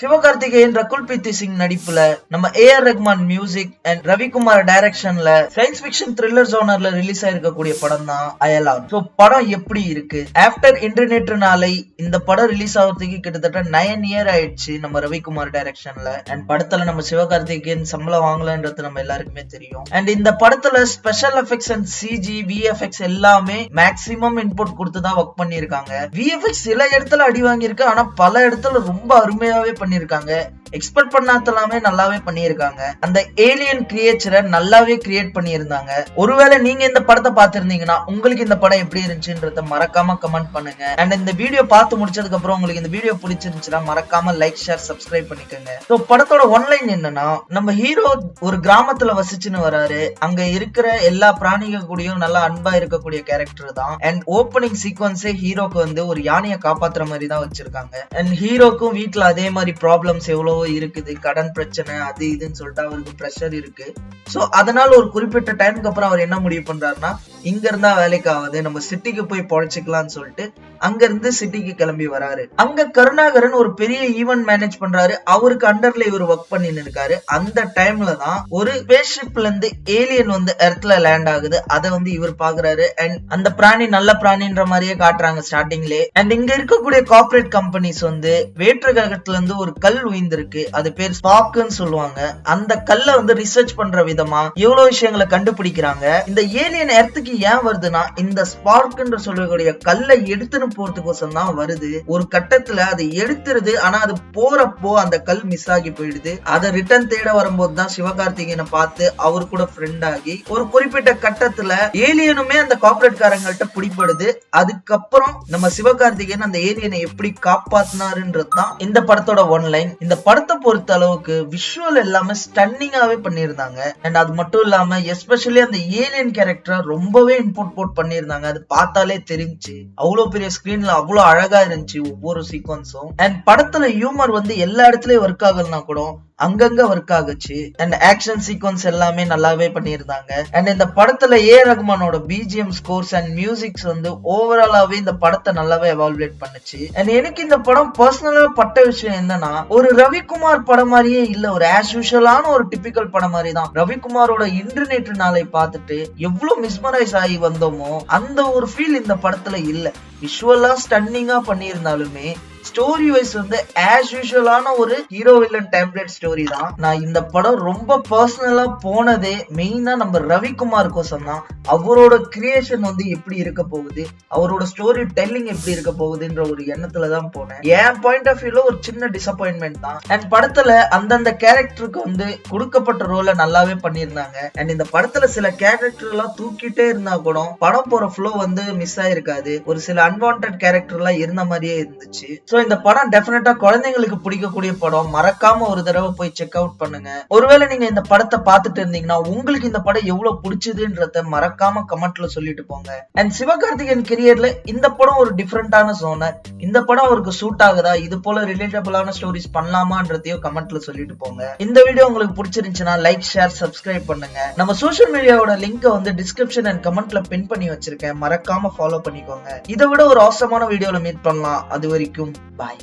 Sivakarthikeyan, Rakul breath Singh நடிப்புல நம்ம A R Rahman music and Ravikumar டைரக்ஷன்ல சயின்ஸ் ஃபிக்ஷன் த்ரில்லர் ஜோனர்ல ரிலீஸ் ஆயிருக்கக்கூடிய படம் தான் அயலான். சோ படம் எப்படி இருக்கு? ஆஃப்டர் இன்டர்நெட் நாளை இந்த படம் ரிலீஸ் ஆகிறதுக்கு கிட்டத்தட்ட 9 இயர் ஆயிடுச்சு நம்ம ரவிக்குமார் டைரக்ஷன்ல. அண்ட் படத்துல நம்ம சிவகார்த்திகேயன் சம்பளம் வாங்கலன்றது நம்ம எல்லாருக்குமே தெரியும். அண்ட் இந்த படத்துல special effects and CG VFX எல்லாமே மேக்ஸிமம் இன்புட் கொடுத்து தான் ஒர்க் பண்ணிருக்காங்க. விஎஃப்எக்ஸ் சில இடத்துல அடி வாங்கியிருக்கு, ஆனா பல இடத்துல ரொம்ப அருமையாவே பண்ணிருக்காங்க. எக்ஸ்பெக்ட் பண்ணாதலாமே நல்லாவே பண்ணியிருக்காங்க. அந்த ஏலியன் கிரியேச்சரை நல்லாவே கிரியேட் பண்ணியிருந்தாங்க. ஒருவேளை நீங்க இந்த படத்தை பார்த்திருந்தீங்கன்னா உங்களுக்கு இந்த படம் எப்படி இருந்துச்சுன்றத மறக்காம கமெண்ட் பண்ணுங்க. அண்ட் இந்த வீடியோ பார்த்து முடிச்சதுக்கு அப்புறம் உங்களுக்கு இந்த வீடியோ பிடிச்சிருந்துச்சுன்னா மறக்காம லைக் ஷேர் சப்ஸ்கிரைப் பண்ணிக்கோங்க. ஸோ படத்தோட ஒன்லைன் என்னன்னா, நம்ம ஹீரோ ஒரு கிராமத்துல வசிச்சுன்னு வராரு. அங்க இருக்கிற எல்லா பிராணிகள் கூடயும் நல்லா அன்பா இருக்கக்கூடிய கேரக்டர் தான். அண்ட் ஓப்பனிங் சீக்வன்ஸே ஹீரோக்கு வந்து ஒரு யானையை காப்பாத்துற மாதிரி தான் வச்சிருக்காங்க. அண்ட் ஹீரோக்கும் வீட்டுல அதே மாதிரி ப்ராப்ளம்ஸ் எவ்வளவு இருக்குது, கடன் பிரச்சனை அது இதுன்னு சொல்லிட்டு அவருக்கு பிரஷர் இருக்கு. சோ அதனால ஒரு குறிப்பிட்ட டைமுக்கு அப்புறம் அவர் என்ன முடிவு பண்றாருன்னா, இங்க இருந்தா வேலைக்கு ஆகுது, நம்ம சிட்டிக்கு போய் பொழைச்சிக்கலாம்னு சொல்லிட்டு அங்க இருந்து சிட்டிக்கு கிளம்பி வராரு. அங்க கருணாகரன் ஒரு பெரிய ஈவென்ட் மேனேஜ் பண்றாரு. அவருக்கு அண்டர்ல இவர் ஒர்க் பண்ணிட்டு இருக்காரு. அந்த டைம்ல தான் ஒரு ஸ்பேஸ் ஷிப்ல இருந்து ஏலியன் வந்து எர்த்ல லேண்ட் ஆகுது. அதை வந்து இவர் பாக்குறாரு. அண்ட் அந்த பிராணி நல்ல பிராணின்ற மாதிரியே காட்டுறாங்க ஸ்டார்டிங்லே. அண்ட் இங்க இருக்கக்கூடிய கார்பரேட் கம்பெனிஸ் வந்து வேற்று கிரகத்துல இருந்து ஒரு கல் உயிர்ந்திருக்கு, அது பேர் ஸ்பார்க்னு சொல்லுவாங்க. அந்த கல்லை வந்து ரிசர்ச் பண்ற விதமா எவ்வளவு விஷயங்களை கண்டுபிடிக்கிறாங்க. இந்த ஏலியன் எர்த்துக்கு ஏன் வருதுன்னா, இந்த ஸ்பார்க்ன்ற சொல்லக்கூடிய கல்லை எடுத்துன்னு போறதுக்கோசம் தான் வருது. ஒரு கட்டத்துல அதை எடுத்துருது, ஆனா அது போறப்போ அந்த கல் மிஸ் ஆகி போயிடுது. அதை ரிட்டர்ன் தேட வரும்போது தான் சிவகார்த்திகேயனை பார்த்து அவர் கூட ஃப்ரெண்ட் ஆகி ஒரு குறிப்பிட்ட கட்டத்துல ஏலியனுமே அந்த கார்பரேட் காரங்கள்ட்ட பிடிப்படுது. அதுக்கப்புறம் நம்ம சிவகார்த்திகேயன் அந்த ஏலியனை எப்படி காப்பாத்தினாருன்றது தான் இந்த படத்தோட ஒன்லைன். இந்த படத்தை பொறுத்த அளவுக்கு விஷுவல் எல்லாமே ஸ்டன்னிங்காவே பண்ணியிருந்தாங்க. அண்ட் அது மட்டும் இல்லாம எஸ்பெஷலி அந்த ஏலியன் கேரக்டரை ரொம்பவே இன்புட் போட் பண்ணியிருந்தாங்க. அது பார்த்தாலே தெரிஞ்சு அவ்வளவு பெரிய ஸ்கிரீன்ல அவ்வளவு அழகா இருந்துச்சு ஒவ்வொரு சீக்வன்ஸும். அண்ட் படத்துல ஹியூமர் வந்து எல்லா இடத்துலயும் ஒர்க் ஆகலனா கூட அங்கங்க ஒர்க் ஆகுச்சு. அண்ட் ஆக்ஷன் சீக்வன்ஸ் எல்லாமே நல்லாவே பண்ணியிருந்தாங்க. அண்ட் இந்த படத்துல ஏ ரஹ்மானோட பிஜிஎம் ஸ்கோர்ஸ் அண்ட் மியூசிக்ஸ் வந்து ஓவராலாவே இந்த படத்தை நல்லாவே எவால்வேட் பண்ணுச்சு. அண்ட் எனக்கு இந்த படம் பர்சனலா பட்ட விஷயம் என்னன்னா, ஒரு ரவிக்குமார் படம் மாதிரியே இல்ல, ஒரு ஆஸ் யூஷுவலான ஒரு டிபிக்கல் படம் மாதிரி தான். ரவிக்குமாரோட இன்டர்நெட் நாளை பார்த்துட்டு எவ்வளவு மிஸ்மரைஸ் ஆகி வந்தோமோ அந்த ஒரு ஃபீல் இந்த படத்துல இல்ல. விஷுவலா ஸ்டன்னிங்கா பண்ணியிருந்தாலுமே ஸ்டோரி வைஸ் வந்து ஆஸ் யூஷுவலான ஒரு ஹீரோ வில்லன் டெம்ப்ளேட் ஸ்டோரி தான். நான் இந்த படம் ரொம்ப பர்சனலா போனதே மெயினா நம்ம ரவிக்குமார் கோசம் தான். அவரோட கிரியேஷன் வந்து எப்படி இருக்க போகுது, அவரோட ஸ்டோரி டெல்லிங் எப்படி இருக்க போகுதுன்ற ஒரு எண்ணத்துல தான் போனேன். என் பாயிண்ட் ஆஃப் வியூல ஒரு சின்ன டிசப்பாயின்மெண்ட் தான். அண்ட் படத்துல அந்தந்த கேரக்டருக்கு வந்து கொடுக்கப்பட்ட ரோலை நல்லாவே பண்ணியிருந்தாங்க. அண்ட் இந்த படத்துல சில கேரக்டர் எல்லாம் தூக்கிட்டே இருந்தா கூட படம் போற ஃப்ளோ வந்து மிஸ் ஆயிருக்காது. ஒரு சில அன்வான்ட் கேரக்டர் எல்லாம் இருந்த மாதிரியே இருந்துச்சு. இந்த படம் டெஃபினட்டா குழந்தைங்களுக்கு பிடிக்கக்கூடிய படம். மறக்காம ஒரு தடவை போய் செக் அவுட் பண்ணுங்க. ஒருவேளை நீங்க இந்த படத்தை பார்த்துட்டு இருந்தீங்கன்னா உங்களுக்கு இந்த படம் எவ்வளவு பிடிச்சதுன்றத மறக்காம கமெண்ட்ல சொல்லிட்டு போங்க. அண்ட் சிவகார்த்திகேயன் கெரியர்ல இந்த படம் ஒரு டிஃபரெண்டான ஜோனர். இந்த படம் அவருக்கு சூட் ஆகுதா, இது போல ரிலேட்டபிளான ஸ்டோரிஸ் பண்ணலாமான்றதையும் கமெண்ட்ல சொல்லிட்டு போங்க. இந்த வீடியோ உங்களுக்கு பிடிச்சிருந்துச்சுன்னா லைக் ஷேர் சப்ஸ்கிரைப் பண்ணுங்க. நம்ம சோஷியல் மீடியாவோட லிங்க் வந்து டிஸ்கிரிப்ஷன் அண்ட் கமெண்ட்ல பின் பண்ணி வச்சிருக்கேன், மறக்காம ஃபாலோ பண்ணிக்கோங்க. இதை விட ஒரு அவசரமான வீடியோல மீட் பண்ணலாம். அது வரைக்கும் பாய்.